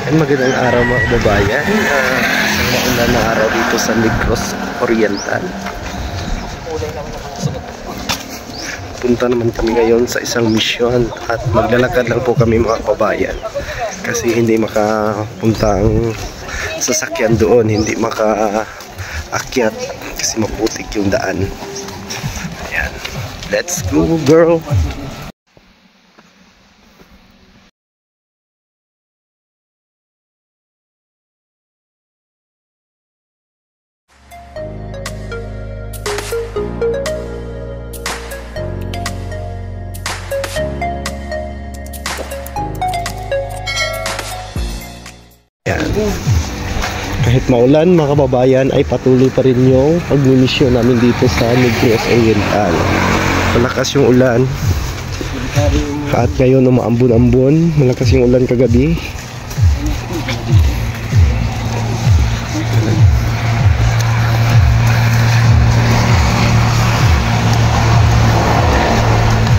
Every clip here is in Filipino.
Ay, magandang araw mga kababayan. Isang maulan na araw dito sa Negros Oriental. Punta naman kami ngayon sa isang misyon at maglalakad lang po kami mga kababayan. Kasi hindi makapunta ang sasakyan doon, hindi makaakyat kasi maputik yung daan. Ayan. Let's go, girl! Kahit maulan mga kababayan ay patuloy pa rin yung pagmimisyon namin dito sa Negros Oriental. Malakas yung ulan at ngayon umaambon-ambon. Malakas yung ulan kagabi.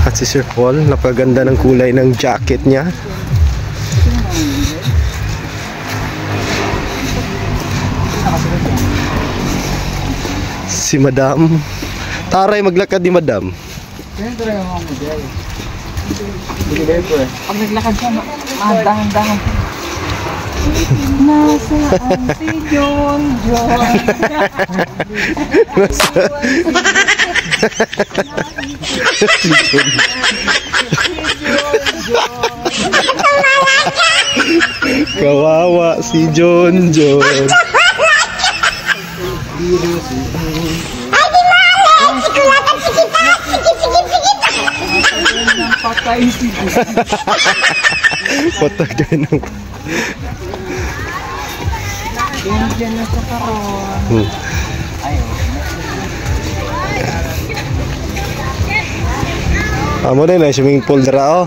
At si Sir Paul, napaganda ng kulay ng jacket niya. Si Madam. Taray, maglakad ni Madam. Pag naglakad siya, dahan-dahan. Nasaan si John? Kawawa si John. Ay, di mali! Sikulatan, sikit! Patay si John. Patagay ng... Diyan na sa karon. Amo din na swimming pool dira oh.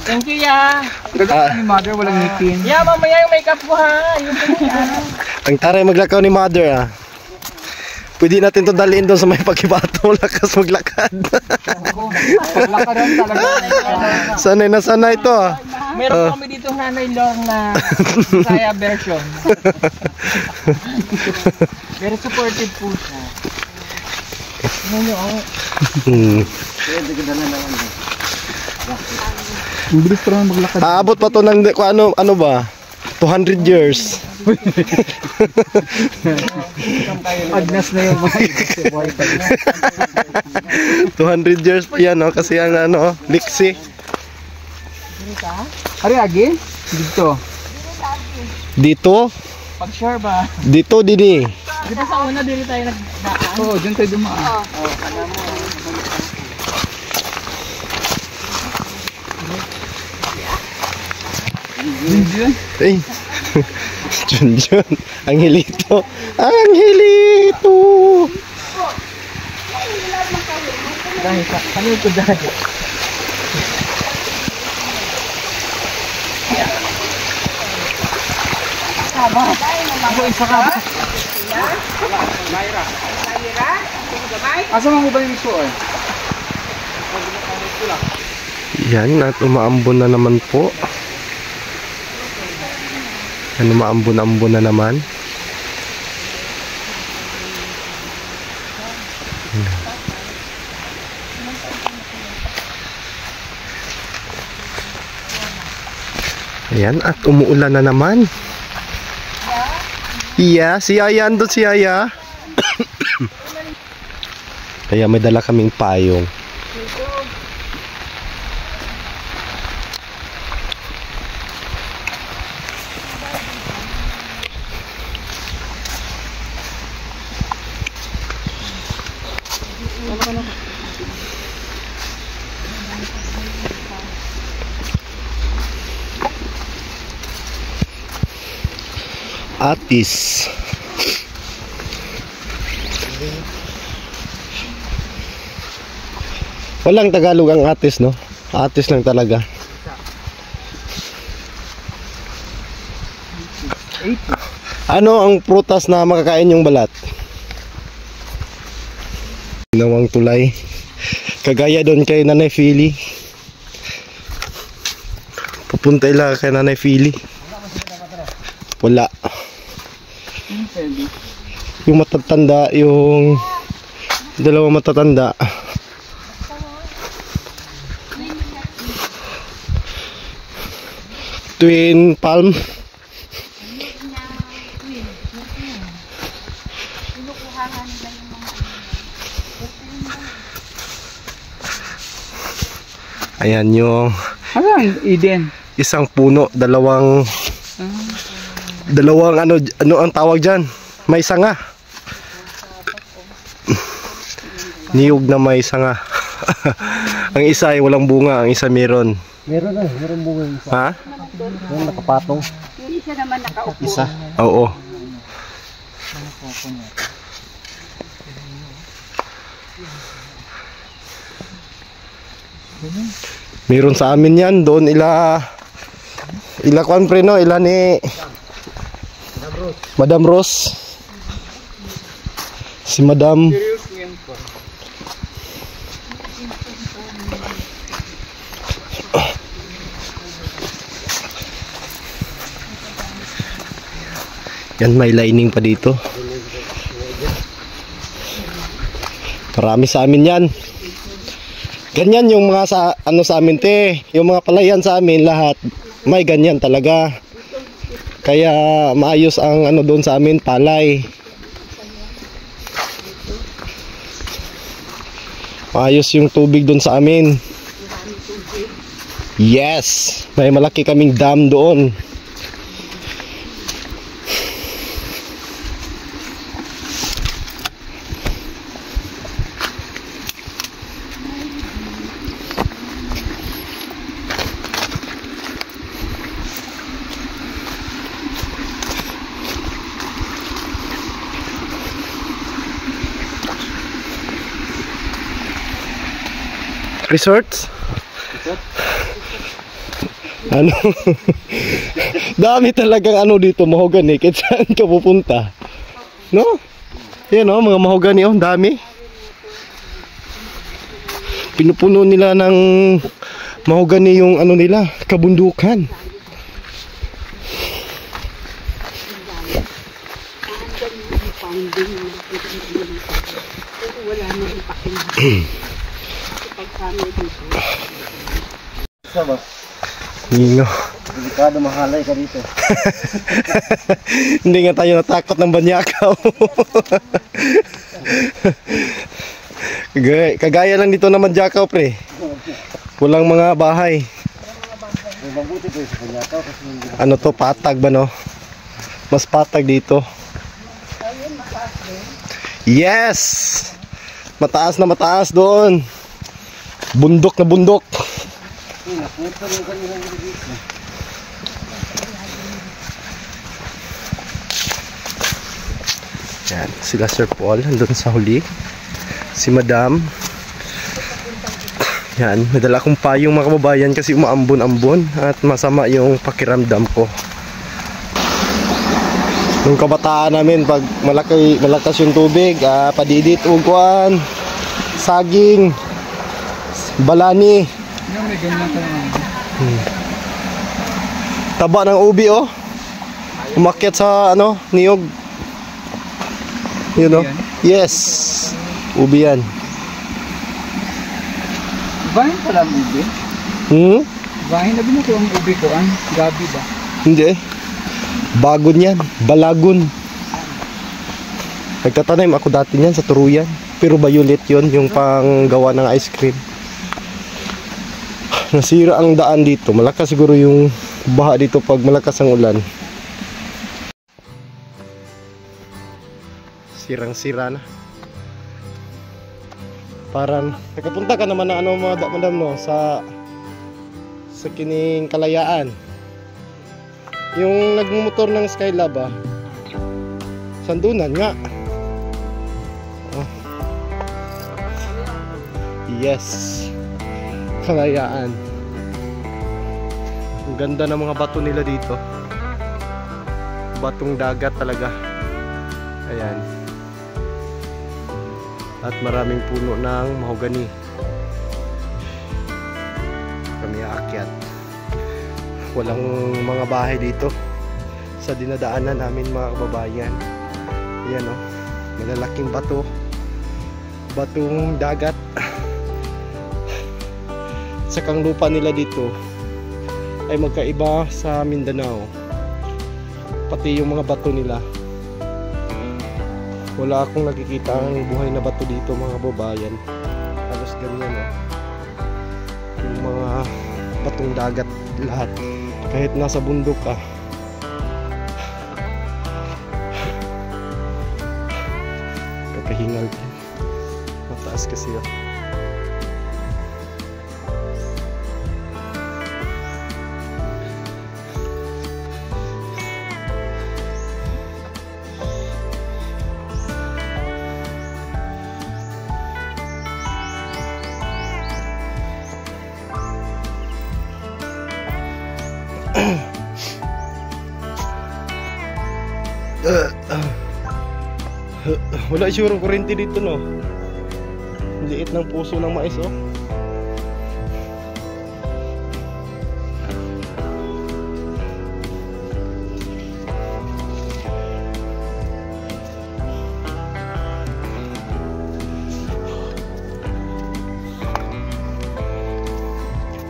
Thank you, ya. Gagawin ni mother, walang ngipin. Ya, mamaya yung makeup ko ha. Yung Ang taray maglakaw ni mother ah. Pwede natin to dalhin doon sa may pakibato. Lakas maglakad. paglakaran talaga. Sanay na sanay to ah. Meron kami dito Hanay Lorna Saya version. Very supportive po siya. Bilis pa naman maglakad. Aabot pa to ng ano ba? 200 years. Agnas na yung mga 200 years pa yan oh, kasi ang ano, liksi. Ari agi? Dito. Dito? Pag sure ba? Dito dini. Di ba sa una dito tayo nagdaan? Oo, dyan tayo dumaan. Oo, alam mo. Junjun? Ay. Junjun. Angelito. Angelito. Dahil sa kanil ko dahil. Saba. Ako isa ka ba? Mayra. Asa mo ba yung isuo eh? Yan at umaambon na naman po. Ano maambon-ambon na naman. Ayan at umuulan na naman. Iya, si Yaya andun si Yaya. Kaya may dala kaming payong. Atis. Walang Tagalog ang atis, no? Atis lang talaga. 80. Ano ang prutas na makakain yung balat? Ginawang tulay. Kagaya doon kay Nanay Philly. Pupunta ila kay Nanay Philly. Wala. Yung matatanda, yung dalawang matatanda. Twin palm. Ayan yung Ano ang Eden? isang puno, dalawang ano ang tawag diyan? May sanga. Niyog na may sanga. Ang isa ay walang bunga, ang isa meron. Meron bunga yung isa. Ha? Yung nakapatong. Yung isa naman nakaupo. Isa. Oo. Meron sa amin yan. Doon ila kwan pre no, ila ni Madam Rose. Si Madam. Yan, may lining pa dito. Marami sa amin yan. Ganyan yung mga sa amin te, yung mga palayan sa amin lahat may ganyan talaga. Kaya maayos ang doon sa amin, palay. Maayos yung tubig doon sa amin. Yes, may malaki kaming dam doon. Resorts? Ano? Dami talagang dito, mahogani. Kahit saan ka pupunta. No? Yan mga mahogani, dami. Pinupuno nila ng mahogani yung nila, kabundukan. Ningo. Delikado, mahalay ka dito. Hindi nga tayo natakot ng banyakaw. Kagaya lang dito naman Jakaw pre. Walang mga bahay. Mabuti po sa banyakaw kasi patag ba no? Mas patag dito. Yes! Mataas na mataas doon. Bundok na bundok. Yan, sila Sir Paul nandun sa huli. Si Madam. Yan, nadala akong payong mga kababayan kasi umaambon-ambon at masama yung pakiramdam ko. Nung kabataan namin, pag malakas yung tubig, padidit, ugwan, saging, balani. Taba ng ubi umakyat sa niyog. Yes, ubi yan. Bahin pala ang ubi? Bahin na binuto ang ubi ko, gabi ba? Hindi bagon yan, balagon. Nagtatanim ako dati niyan sa Turuyan, pero violet yun, yung panggawa ng ice cream. Nasira ang daan dito. Malakas siguro yung baha dito pag malakas ang ulan. Sirang-sira na. Parang nakapunta ka naman na madam no sa kining Kalayaan. Yung nagmumotor ng Skylab Sandunan nga. Yes. Kalayaan. Ang ganda ng mga bato nila dito. Batong dagat talaga. Ayan. At maraming puno ng mahogani. Kami aakyat. Walang mga bahay dito sa dinadaanan namin mga kababayan. Ayan o. Malalaking bato. Batong dagat. Sakang lupa nila dito ay magkaiba sa Mindanao. Pati yung mga bato nila. Wala akong nakikita ang buhay na bato dito mga kababayan. Halos ganyan o. Yung mga batong dagat lahat. Kahit nasa bundok ka. Kakahingal. Mataas kasi yun. Wala siguro kurente dito no. Liit ng puso ng mais oh.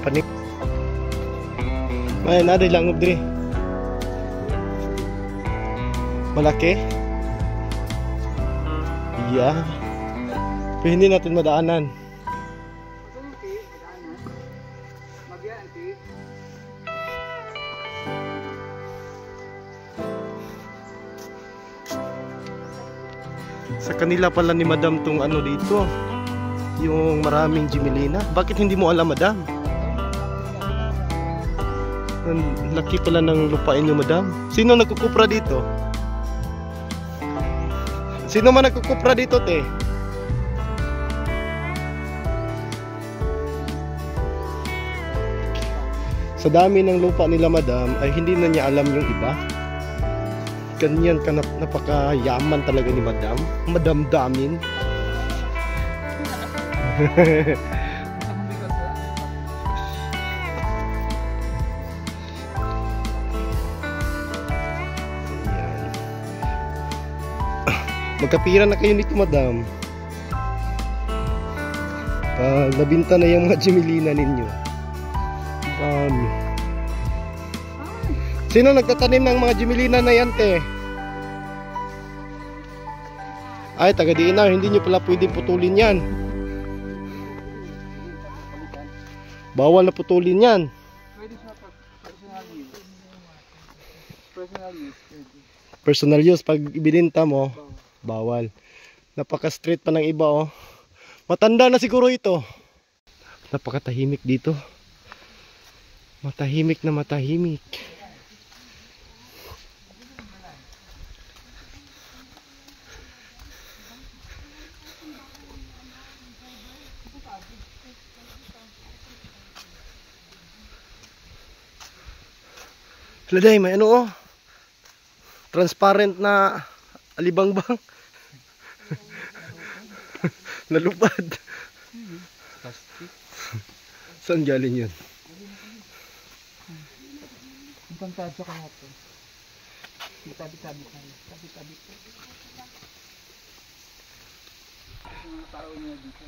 Panik. May naday langob diri. Malaki? Yeah. Pero hindi natin madaanan. Sa kanila pala ni Madam tong ano dito, yung maraming Jimelina. Bakit hindi mo alam, Madam? Ang laki pala ng lupain niyo, Madam. Sino nagkukupra dito? Sino man nagkukupra dito, te? Sa dami ng lupa nila, Madam, ay hindi na niya alam yung iba. Ganyan ka napakayaman talaga ni Madam. Madam Damin. Magkapira na kayo nito, Madam. Pag nabinta na yung mga Jimelina ninyo. Dami. Sino nagtatanim ng mga Jimelina na yan, te? Ay, taga Diinaw. Hindi nyo pala pwedeng putulin yan. Bawal na putulin yan. Pwede siya personal use. Personal use. Personal use. Pag ibininta mo, bawal. Napaka-straight pa ng iba, oh. Matanda na siguro ito. Napakatahimik dito. Matahimik na matahimik. Laday, may ano oh. Transparent na alibangbang. Nalupad. Saan galing yun? Ang pantadyo ka natin. Tabi-tabi tayo. Tabi-tabi po. Mga tao niya dito.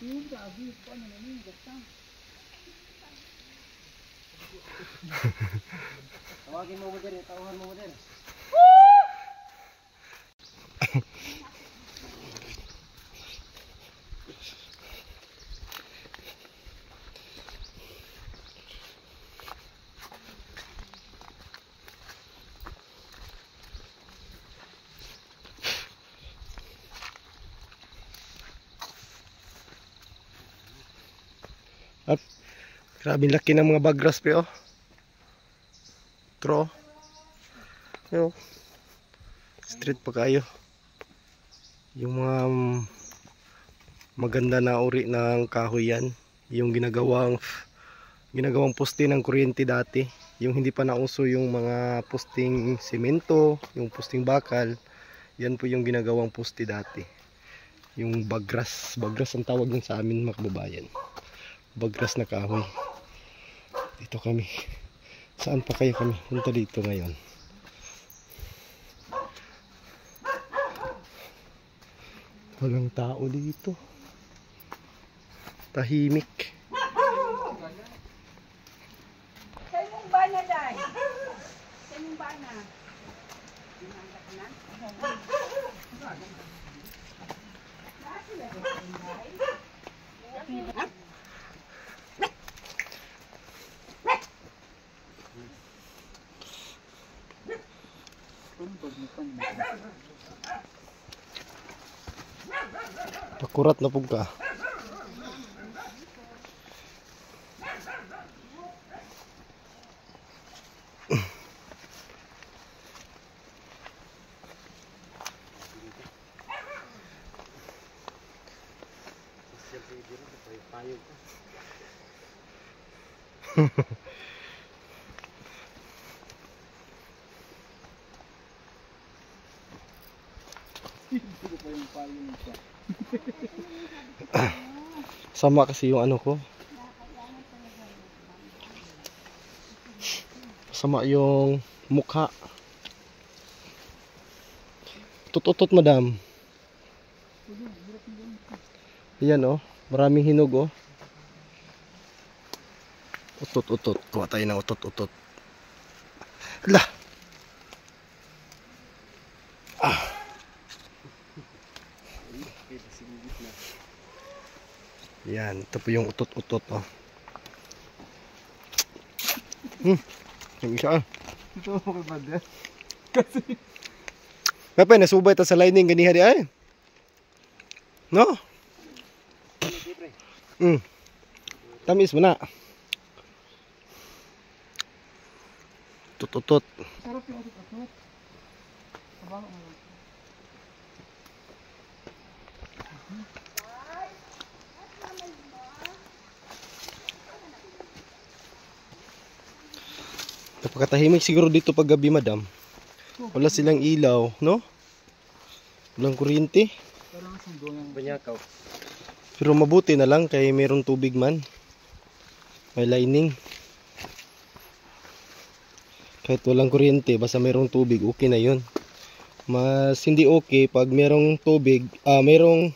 Yung gabi, paano na yun? Gasta. Tawagin mo mo din, tawahan mo mo din. Grabe laki ng mga bagras pre oh. Tro. Yo. Street pa kayo. Yung mga maganda na uri ng kahoy yan. Yung ginagawang poste ng kuryente dati. Yung hindi pa nauso yung mga posting semento, yung posting bakal. Yan po yung ginagawang poste dati. Yung bagras. Bagras ang tawag nun sa amin mga kababayan. Bagras na kahoy. Dito kami. Saan pa kayo kami? Punta dito ngayon. Walang tao dito. Tahimik. Sa'yo mong bana, Day. Sa'yo mong bana. Dinanda ka na? Pakurat na pug ka. Sama kasi yung ano ko. Sama yung mukha. Tututot madam. Yan oh, maraming hinog oh. Utot-utot. Kuha tayo ng utot-utot. Hala. Yan, ito po yung utot-utot oh. Yung isa ah. Ito ako kay Banda. Kapay, nasubay ito sa lining ganiha di ay. No? Tamis mo na. Utot-utot. Sarap yung utot-utot. Kabango mo. Napakatahimik siguro dito pag gabi madam. Wala silang ilaw, no? Walang kuryente. Parang sundo ng banyakaw. Pero mabuti na lang kay mayroong tubig man. May lining. Kahit walang kuryente, basta mayroong tubig, okay na yun. Mas hindi okay pag mayroong tubig, mayroong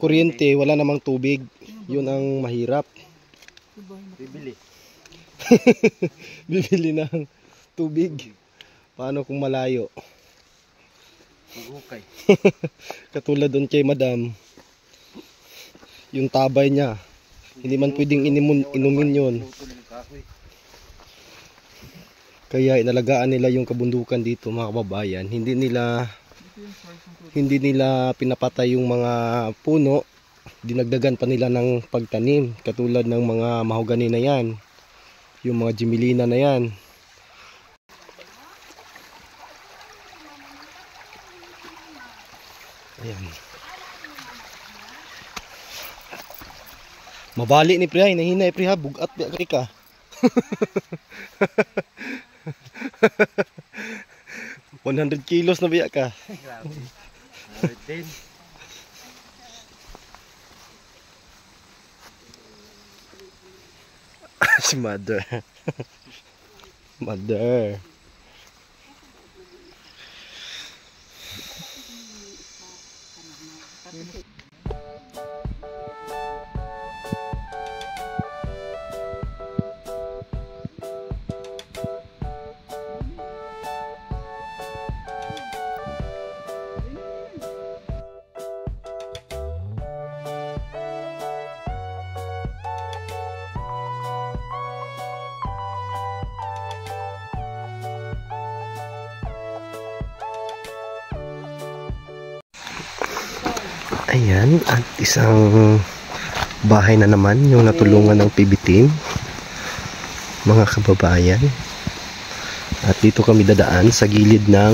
kuryente, wala namang tubig. Yun ang mahirap. Bibili. Bibili ng tubig. Paano kung malayo? Maghukay. Katulad doon kay madam, yung tabay niya, hindi man pwedeng inumin yun. Kaya inalagaan nila yung kabundukan dito mga kababayan. Hindi nila pinapatay yung mga puno. Dinagdagan pa nila ng pagtanim. Katulad ng mga mahogani na yan. Yung mga jimilina na yan. Ayan. Mabali ni Prihay. Nahinay Prihay. Bugat ka. 100 kilos na biya ka. Grabe. 110. Si mother. Mother. Ayan, at isang bahay na naman yung natulungan ng PB team, mga kababayan. At dito kami dadaan sa gilid ng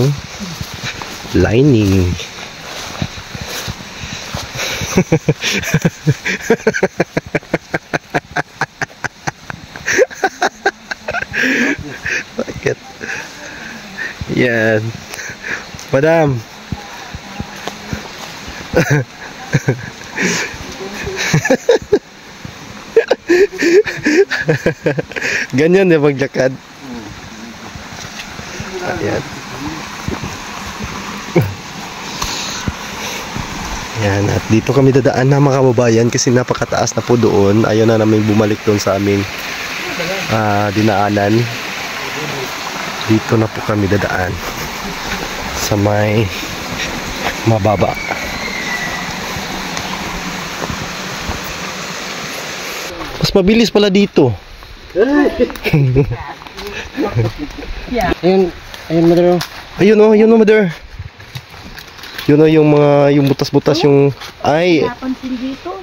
lining. Bakit? Yan. Madam. Ganyan na paglakad. Ayan. Ayan. At dito kami dadaan na mga kababayan kasi napakataas na po doon. Ayaw na namin bumalik doon sa aming dinaanan. Dito na po kami dadaan sa may mababa. Mas mabilis pala dito. Ayun, mother. Ayun oh, mother. Yun oh, yung mga, yung butas-butas yung, ay, Napansin dito.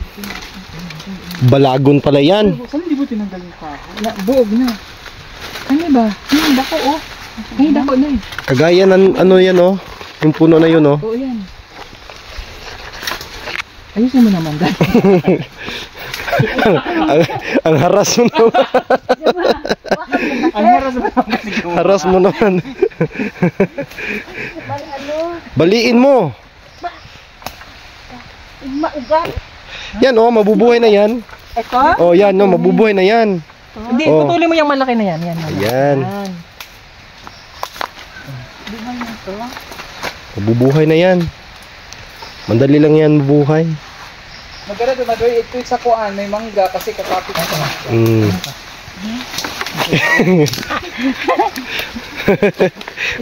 balagon pala yan. Saan hindi mo tinanggal yung kahoy? Buog na. Ano ba? Yung dako, oh. Ay, dako na eh. Kagaya ng, ano yan oh, yung puno na yun oh. Oo, yan. Ayusin mo naman, dahil. ang haras mo naman. Ang haras mo naman. Haras mo naman. Baliin mo. Maugat. Yan oh, mabubuhay na yan. Ito? Oh, yan oh, mabubuhay na yan. Hindi, Oh. putulin mo yung malaki na yan. Yan. Ayan. Mabubuhay na yan. Mandali lang yan mabuhay. Magkara doon, ito sa kuan, may mangga kasi kakapit na ito.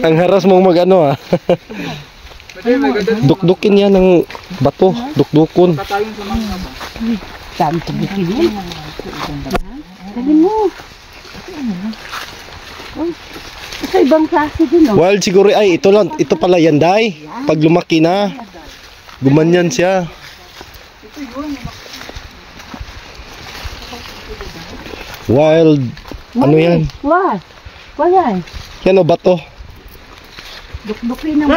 Ang haras mong mag-ano ah. Dukdukin yan ng bato. Dukdukon. Katayon sa mangga ba? Saan ito bikini? Dali mo. Ito ibang klase din, no? Wild siguro ay ito lang, ito pala yan day. Pag lumaki na, gumanyan siya. Wild, ano yan? Wah. Wala. Yan o bato. Dukdukin naman.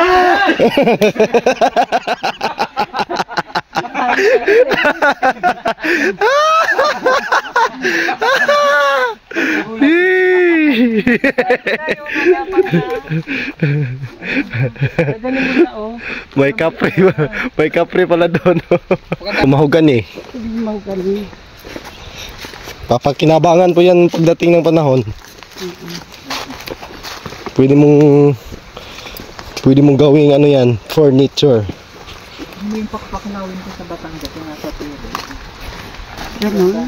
May kapre pala doon. Mahugan eh. Magaling. Papakinabangan po yan pagdating ng panahon. Pwede mong gawing ano yan, furniture. Hindi yung pakpakinawin ko sa Batangas, yung nasa tiro. Ganun.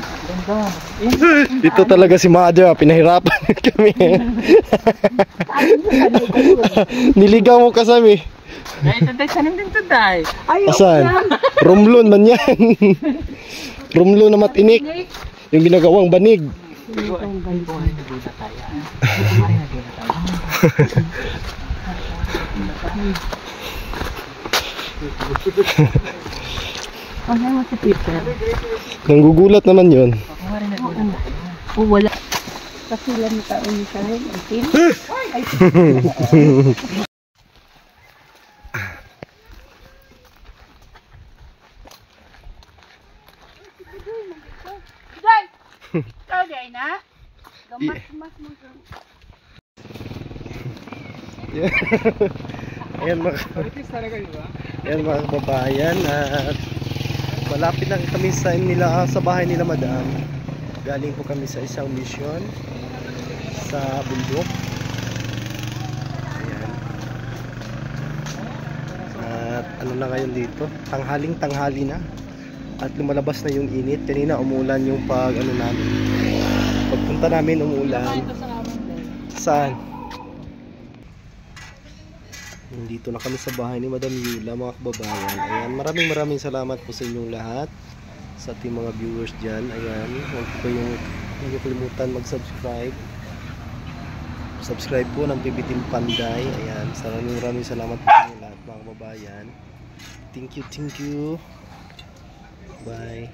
Ito talaga si Mother, pinahirapan kami. Niligaw mo kasami. Ay, taday, sanim din taday. Asan? Romlon man yan. Romlon na matinik. Yung ginagawang banig. Ano mo si Peter? Nanggugulat naman yun. O wala. Kasi lang taon ni Karen. Ay, Kagay na? Gamas-mas mo. Ayan mga, Politis talaga, di ba? ayan mga kababayan, at malapit lang kami sa bahay nila Madam. Galing po kami sa isang mission sa bundok. Ayan. At ano na ngayon dito, tanghali na. At lumalabas na yung init. Kanina umulan yung namin. Pagpunta namin umulan. Saan? Dito na kami sa bahay ni Madam Yula, mga kababayan. Ayan, maraming salamat po sa inyong lahat. Sa ating mga viewers dyan. Ayan, huwag niyo kalimutan mag-subscribe. Subscribe po ng PB Team Panday. Ayan, maraming salamat po sa inyong lahat, mga kababayan. Thank you. Bye.